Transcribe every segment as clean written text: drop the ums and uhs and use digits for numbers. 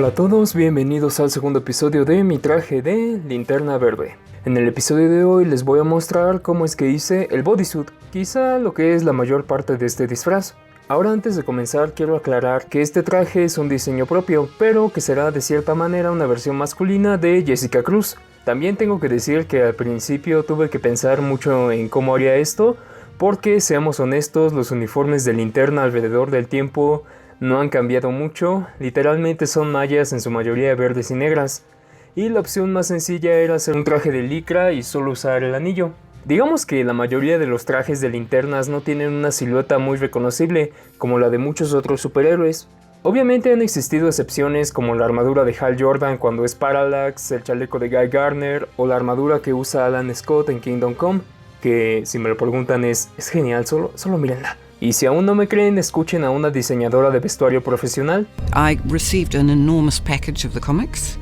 Hola a todos, bienvenidos al segundo episodio de mi traje de Linterna Verde. En el episodio de hoy les voy a mostrar cómo es que hice el bodysuit, quizá lo que es la mayor parte de este disfraz. Ahora, antes de comenzar, quiero aclarar que este traje es un diseño propio, pero que será de cierta manera una versión masculina de Jessica Cruz. También tengo que decir que al principio tuve que pensar mucho en cómo haría esto, porque seamos honestos, los uniformes de Linterna alrededor del tiempo no han cambiado mucho, literalmente son mallas en su mayoría verdes y negras, y la opción más sencilla era hacer un traje de licra y solo usar el anillo. Digamos que la mayoría de los trajes de linternas no tienen una silueta muy reconocible, como la de muchos otros superhéroes. Obviamente han existido excepciones como la armadura de Hal Jordan cuando es Parallax, el chaleco de Guy Gardner o la armadura que usa Alan Scott en Kingdom Come, que si me lo preguntan es genial, solo mírenla. Y si aún no me creen, escuchen a una diseñadora de vestuario profesional. I received an enormous package of the comics.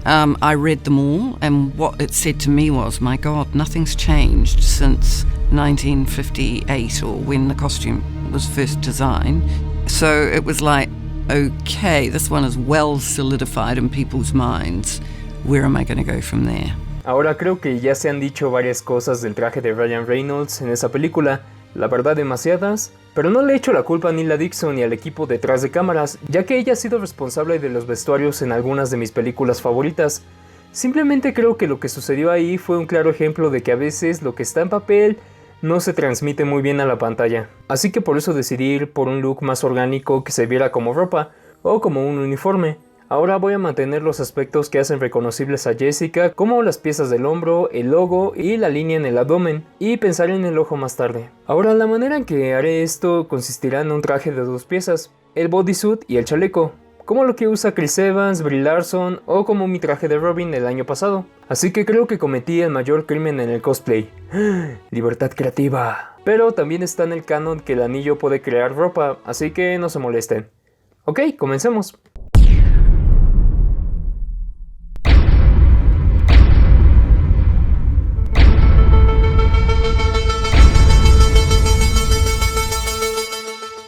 I read them all, and what it said to me was, my God, nothing's changed since 1958 or when the costume was first designed. So it was like, okay, this one is well solidified in people's minds. Where am I going to go from there? Ahora creo que ya se han dicho varias cosas del traje de Ryan Reynolds en esa película. La verdad, demasiadas, pero no le echo la culpa a Neela Dixon ni al equipo detrás de cámaras, ya que ella ha sido responsable de los vestuarios en algunas de mis películas favoritas. Simplemente creo que lo que sucedió ahí fue un claro ejemplo de que a veces lo que está en papel no se transmite muy bien a la pantalla. Así que por eso decidí ir por un look más orgánico que se viera como ropa o como un uniforme. Ahora voy a mantener los aspectos que hacen reconocibles a Jessica, como las piezas del hombro, el logo y la línea en el abdomen, y pensar en el ojo más tarde. Ahora, la manera en que haré esto consistirá en un traje de dos piezas, el bodysuit y el chaleco, como lo que usa Chris Evans, Brie Larson o como mi traje de Robin el año pasado. Así que creo que cometí el mayor crimen en el cosplay. Libertad creativa. Pero también está en el canon que el anillo puede crear ropa, así que no se molesten. Ok, comencemos.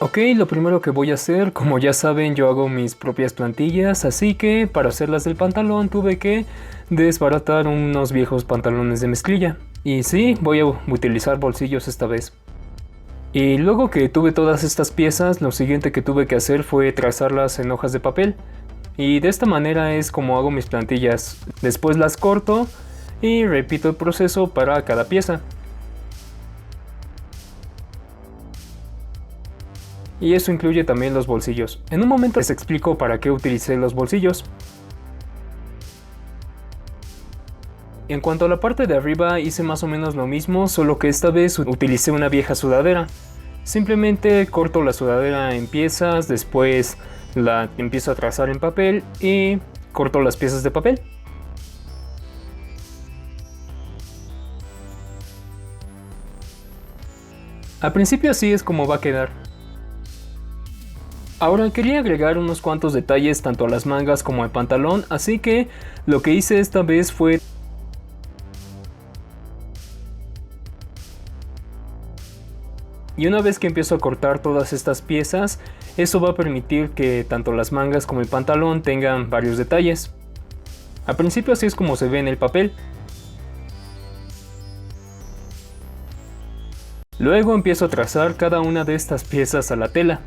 Ok, lo primero que voy a hacer, como ya saben, yo hago mis propias plantillas, así que para hacerlas del pantalón tuve que desbaratar unos viejos pantalones de mezclilla. Y sí, voy a utilizar bolsillos esta vez. Y luego que tuve todas estas piezas, lo siguiente que tuve que hacer fue trazarlas en hojas de papel. Y de esta manera es como hago mis plantillas. Después las corto y repito el proceso para cada pieza. Y eso incluye también los bolsillos. En un momento les explico para qué utilicé los bolsillos. En cuanto a la parte de arriba, hice más o menos lo mismo, solo que esta vez utilicé una vieja sudadera. Simplemente corto la sudadera en piezas, después la empiezo a trazar en papel y corto las piezas de papel. Al principio así es como va a quedar. Ahora quería agregar unos cuantos detalles tanto a las mangas como al pantalón, así que lo que hice esta vez fue y una vez que empiezo a cortar todas estas piezas, eso va a permitir que tanto las mangas como el pantalón tengan varios detalles. Al principio así es como se ve en el papel. Luego empiezo a trazar cada una de estas piezas a la tela.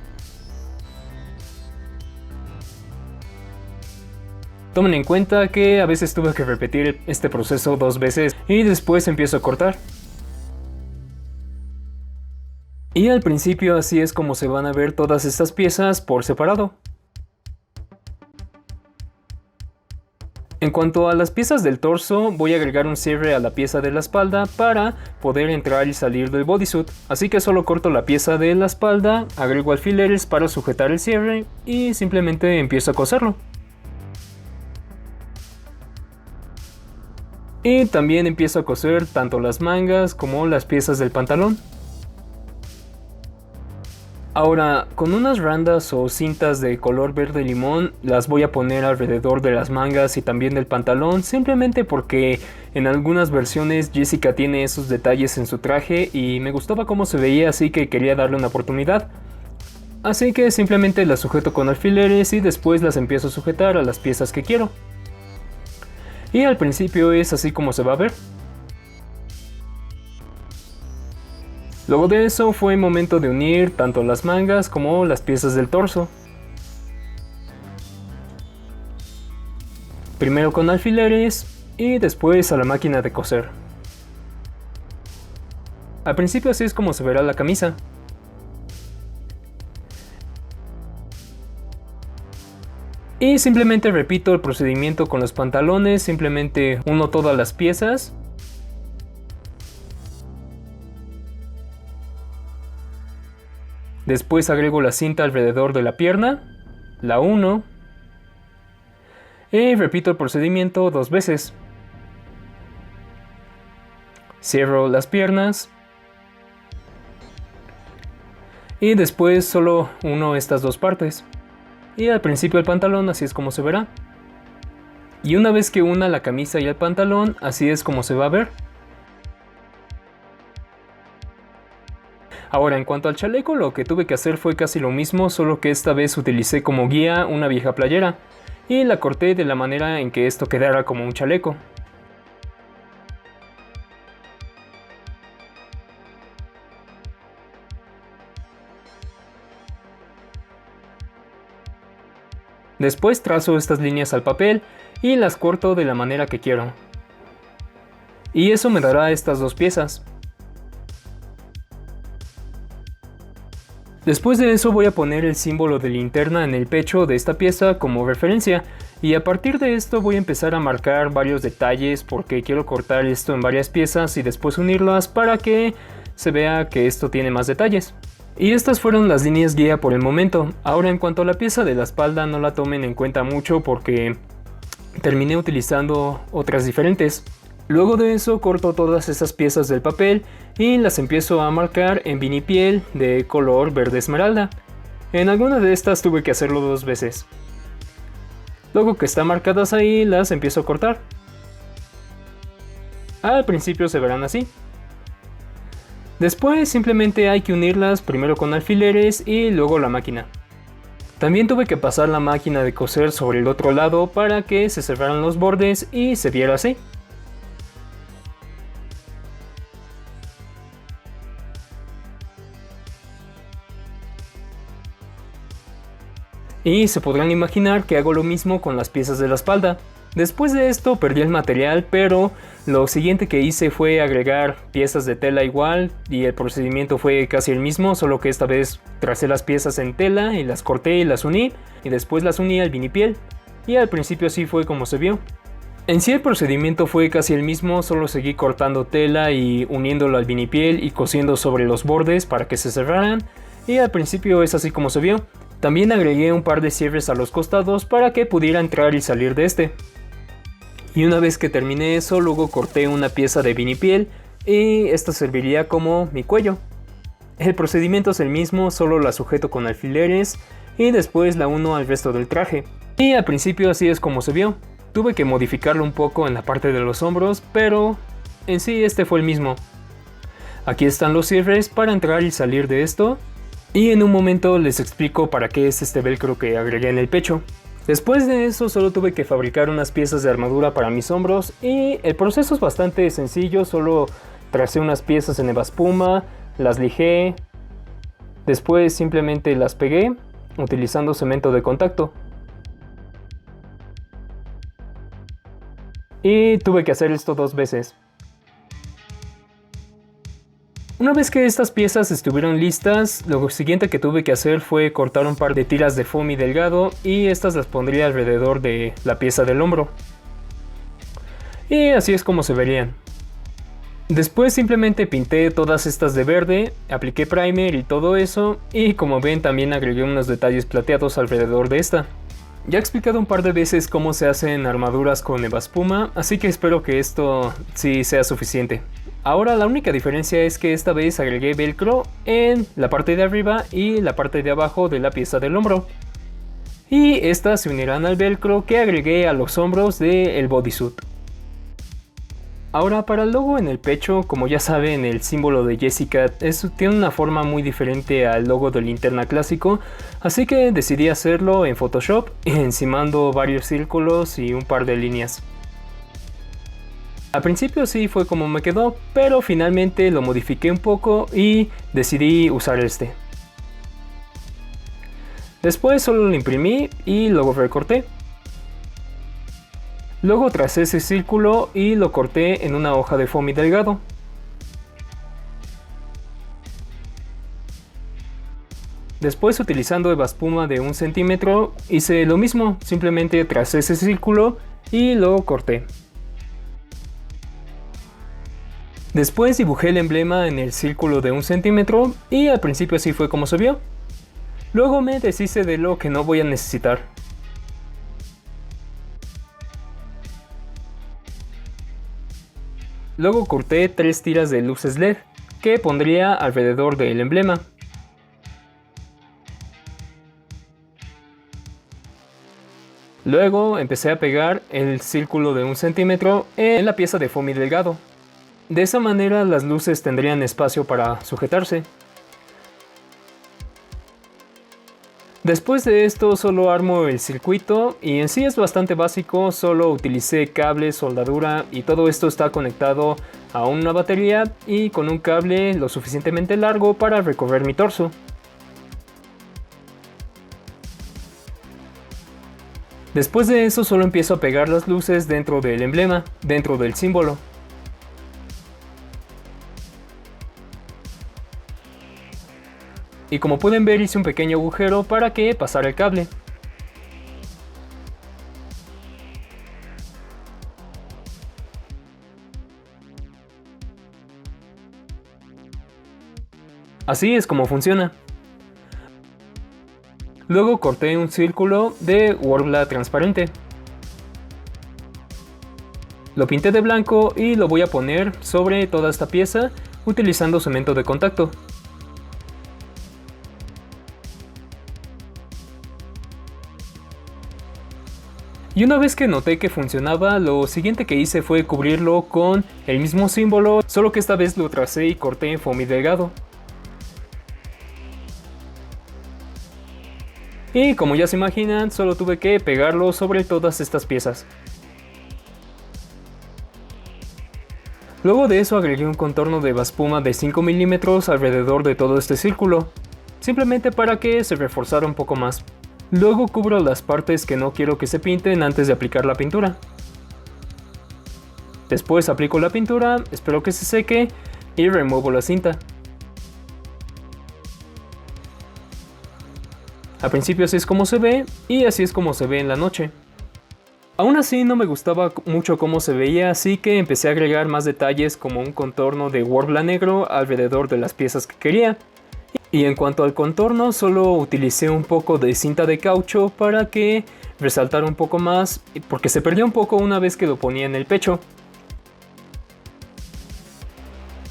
Tomen en cuenta que a veces tuve que repetir este proceso 2 veces y después empiezo a cortar. Y al principio así es como se van a ver todas estas piezas por separado. En cuanto a las piezas del torso, voy a agregar un cierre a la pieza de la espalda para poder entrar y salir del bodysuit. Así que solo corto la pieza de la espalda, agrego alfileres para sujetar el cierre y simplemente empiezo a coserlo. Y también empiezo a coser tanto las mangas como las piezas del pantalón. Ahora, con unas randas o cintas de color verde limón las voy a poner alrededor de las mangas y también del pantalón, simplemente porque en algunas versiones Jessica tiene esos detalles en su traje y me gustaba cómo se veía, así que quería darle una oportunidad. así que simplemente las sujeto con alfileres y después las empiezo a sujetar a las piezas que quiero. Y al principio es así como se va a ver. Luego de eso fue momento de unir tanto las mangas como las piezas del torso. Primero con alfileres y después a la máquina de coser. Al principio así es como se verá la camisa. Y simplemente repito el procedimiento con los pantalones, simplemente uno todas las piezas. Después agrego la cinta alrededor de la pierna, la uno. Y repito el procedimiento 2 veces. Cierro las piernas. Y después solo uno estas 2 partes. Y al principio el pantalón, así es como se verá. Y una vez que una la camisa y el pantalón, así es como se va a ver. Ahora, en cuanto al chaleco, lo que tuve que hacer fue casi lo mismo, solo que esta vez utilicé como guía una vieja playera y la corté de la manera en que esto quedara como un chaleco. Después trazo estas líneas al papel y las corto de la manera que quiero. Y eso me dará estas 2 piezas. Después de eso voy a poner el símbolo de linterna en el pecho de esta pieza como referencia, y a partir de esto voy a empezar a marcar varios detalles porque quiero cortar esto en varias piezas y después unirlas para que se vea que esto tiene más detalles. Y estas fueron las líneas guía por el momento. Ahora, en cuanto a la pieza de la espalda, no la tomen en cuenta mucho porque terminé utilizando otras diferentes. Luego de eso corto todas esas piezas del papel y las empiezo a marcar en vinipiel de color verde esmeralda. En algunas de estas tuve que hacerlo 2 veces. Luego que están marcadas ahí, las empiezo a cortar. Al principio se verán así. Después simplemente hay que unirlas primero con alfileres y luego la máquina. También tuve que pasar la máquina de coser sobre el otro lado para que se cerraran los bordes y se viera así. Y se podrán imaginar que hago lo mismo con las piezas de la espalda. Después de esto perdí el material, pero lo siguiente que hice fue agregar piezas de tela igual y el procedimiento fue casi el mismo, solo que esta vez tracé las piezas en tela y las corté y las uní y después las uní al vinipiel y al principio así fue como se vio. En sí el procedimiento fue casi el mismo, solo seguí cortando tela y uniéndolo al vinipiel y cosiendo sobre los bordes para que se cerraran y al principio es así como se vio. También agregué un par de cierres a los costados para que pudiera entrar y salir de este. Y una vez que terminé eso, luego corté una pieza de vinipiel y esta serviría como mi cuello. El procedimiento es el mismo, solo la sujeto con alfileres y después la uno al resto del traje. Y al principio así es como se vio. Tuve que modificarlo un poco en la parte de los hombros, pero en sí este fue el mismo. Aquí están los cierres para entrar y salir de esto. Y en un momento les explico para qué es este velcro que agregué en el pecho. Después de eso solo tuve que fabricar unas piezas de armadura para mis hombros y el proceso es bastante sencillo, solo tracé unas piezas en evaspuma, las lijé, después simplemente las pegué utilizando cemento de contacto. Y tuve que hacer esto 2 veces. Una vez que estas piezas estuvieron listas, lo siguiente que tuve que hacer fue cortar un par de tiras de foamy delgado y estas las pondría alrededor de la pieza del hombro. Y así es como se verían. Después simplemente pinté todas estas de verde, apliqué primer y todo eso, y como ven también agregué unos detalles plateados alrededor de esta. Ya he explicado un par de veces cómo se hacen armaduras con evaspuma, así que espero que esto sí sea suficiente. Ahora la única diferencia es que esta vez agregué velcro en la parte de arriba y la parte de abajo de la pieza del hombro. Y estas se unirán al velcro que agregué a los hombros del bodysuit. Ahora, para el logo en el pecho, como ya saben, el símbolo de Jessica tiene una forma muy diferente al logo de Linterna clásico, así que decidí hacerlo en Photoshop, encimando varios círculos y un par de líneas. Al principio sí fue como me quedó, pero finalmente lo modifiqué un poco y decidí usar este. Después solo lo imprimí y luego recorté. Luego tracé ese círculo y lo corté en una hoja de foamy delgado. Después, utilizando evaspuma de 1 centímetro, hice lo mismo, simplemente tracé ese círculo y lo corté. Después dibujé el emblema en el círculo de 1 centímetro y al principio así fue como se vio. Luego me deshice de lo que no voy a necesitar. Luego corté 3 tiras de luces LED que pondría alrededor del emblema. Luego empecé a pegar el círculo de 1 centímetro en la pieza de foamy delgado. De esa manera las luces tendrían espacio para sujetarse. Después de esto solo armo el circuito y en sí es bastante básico, solo utilicé cables, soldadura y todo esto está conectado a una batería y con un cable lo suficientemente largo para recorrer mi torso. Después de eso solo empiezo a pegar las luces dentro del emblema, dentro del símbolo. Y como pueden ver hice un pequeño agujero para que pasara el cable. Así es como funciona. Luego corté un círculo de Worbla transparente. Lo pinté de blanco y lo voy a poner sobre toda esta pieza utilizando cemento de contacto. Y una vez que noté que funcionaba, lo siguiente que hice fue cubrirlo con el mismo símbolo, solo que esta vez lo tracé y corté en foamy delgado. Y como ya se imaginan, solo tuve que pegarlo sobre todas estas piezas. Luego de eso agregué un contorno de evaspuma de 5 milímetros alrededor de todo este círculo, simplemente para que se reforzara un poco más. Luego cubro las partes que no quiero que se pinten antes de aplicar la pintura. Después aplico la pintura, espero que se seque y remuevo la cinta. Al principio así es como se ve y así es como se ve en la noche. Aún así no me gustaba mucho cómo se veía, así que empecé a agregar más detalles como un contorno de Worbla negro alrededor de las piezas que quería. Y en cuanto al contorno, solo utilicé un poco de cinta de caucho para que resaltara un poco más, porque se perdió un poco una vez que lo ponía en el pecho.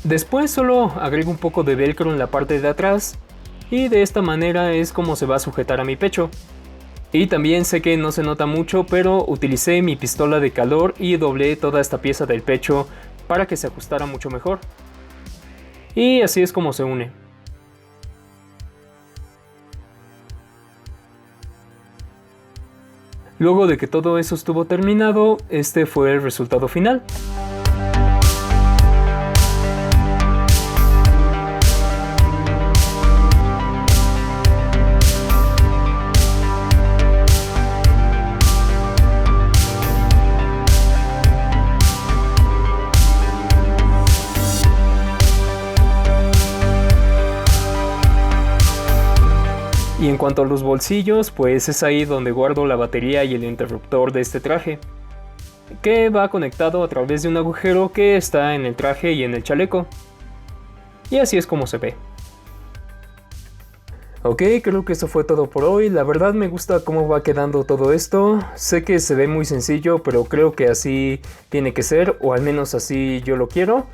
Después solo agrego un poco de velcro en la parte de atrás, y de esta manera es como se va a sujetar a mi pecho. Y también sé que no se nota mucho, pero utilicé mi pistola de calor y doblé toda esta pieza del pecho para que se ajustara mucho mejor. Y así es como se une. Luego de que todo eso estuvo terminado, este fue el resultado final. Y en cuanto a los bolsillos, pues es ahí donde guardo la batería y el interruptor de este traje, que va conectado a través de un agujero que está en el traje y en el chaleco. Y así es como se ve. Ok, creo que eso fue todo por hoy. La verdad me gusta cómo va quedando todo esto. Sé que se ve muy sencillo, pero creo que así tiene que ser, o al menos así yo lo quiero.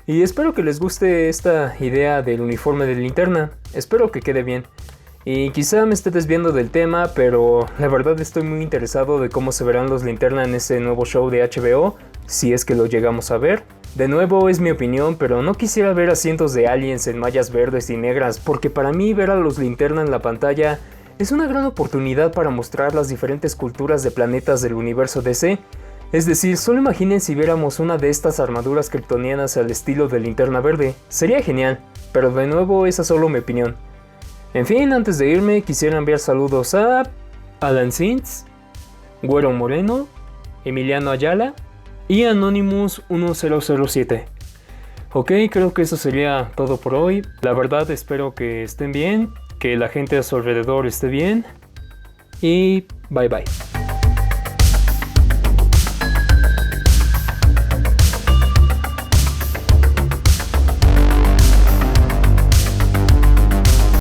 Y espero que les guste esta idea del uniforme de Linterna. Espero que quede bien. Y quizá me esté desviando del tema, pero la verdad estoy muy interesado de cómo se verán los Linterna en este nuevo show de HBO, si es que lo llegamos a ver. De nuevo es mi opinión, pero no quisiera ver a cientos de aliens en mallas verdes y negras, porque para mí ver a los Linterna en la pantalla es una gran oportunidad para mostrar las diferentes culturas de planetas del universo DC. Es decir, solo imaginen si viéramos una de estas armaduras kryptonianas al estilo de Linterna Verde. Sería genial, pero de nuevo esa es solo mi opinión. En fin, antes de irme quisiera enviar saludos a Alan Sintz, Güero Moreno, Emiliano Ayala y Anonymous 1007. Ok, creo que eso sería todo por hoy. La verdad espero que estén bien, que la gente a su alrededor esté bien y bye bye.